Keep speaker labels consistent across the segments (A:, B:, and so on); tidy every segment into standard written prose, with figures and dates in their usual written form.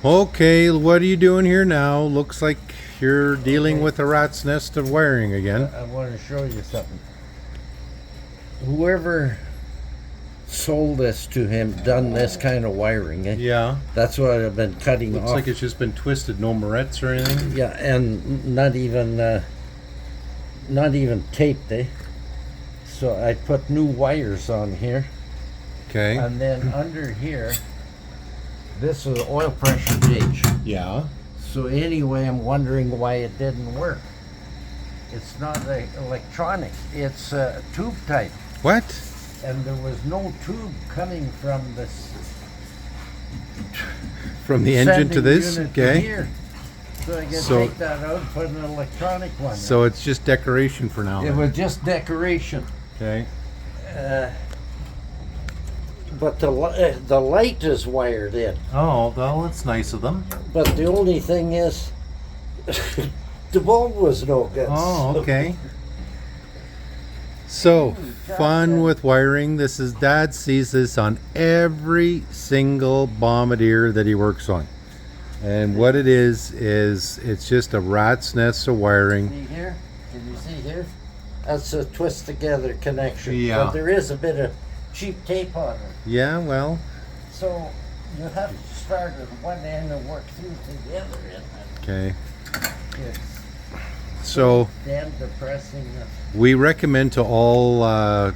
A: Okay, what are you doing here now? Looks like you're dealing with a rat's nest of wiring again.
B: I want to show you something. Whoever sold this to him done this kind of wiring.
A: Yeah.
B: That's what I've been cutting
A: Looks
B: off.
A: like it's just been twisted, no morettes or anything.
B: Yeah, and not even taped, eh? So I put new wires on here,
A: Okay.
B: and then under here, this is oil pressure gauge.
A: Yeah.
B: So anyway, I'm wondering why it didn't work. It's not electronic, it's tube type.
A: What?
B: And there was no tube coming from this
A: From the engine to
B: sending
A: this?
B: unit to
A: Okay.
B: here. So I can
A: So-
B: take that out and put an electronic one
A: So it's just decoration for now.
B: in. It
A: then.
B: was just decoration.
A: Okay.
B: But the light is wired in.
A: Oh, well, that's nice of them.
B: But the only thing is, the bulb was no good.
A: Oh, okay. So, fun with wiring. This is Dad sees this on every single Bombardier that he works on. And what it is it's just a rat's nest of wiring.
B: See here? Can you see here? That's a twist together connection.
A: Yeah.
B: But there is a bit of cheap tape on it.
A: Yeah, well,
B: So you have to start at one end and work through to the other end.
A: okay.
B: It's
A: So,
B: damn depressing.
A: we recommend to all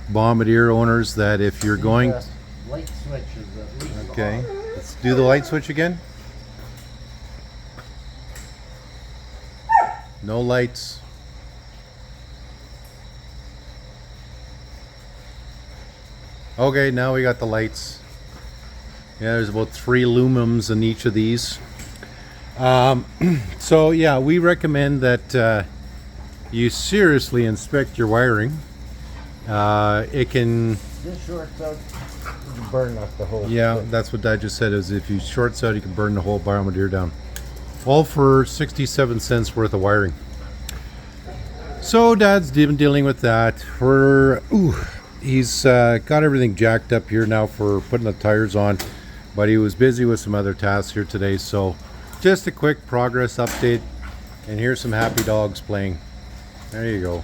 A: Bombardier owners that if you're going...
B: The light switches at least.
A: Okay, let's do the light switch again. No lights. Okay, now we got the lights. Yeah, there's about 3 lumens in each of these. So yeah, we recommend that you seriously inspect your wiring. It can,
B: This shorts out, you burn up the whole
A: yeah,
B: thing.
A: that's what Dad just said, is if you short out, you can burn the whole Bombardier down. All for 67 cents worth of wiring. So Dad's been dealing with that. He's got everything jacked up here now for putting the tires on, but he was busy with some other tasks here today. So just a quick progress update, and here's some happy dogs playing. There you go.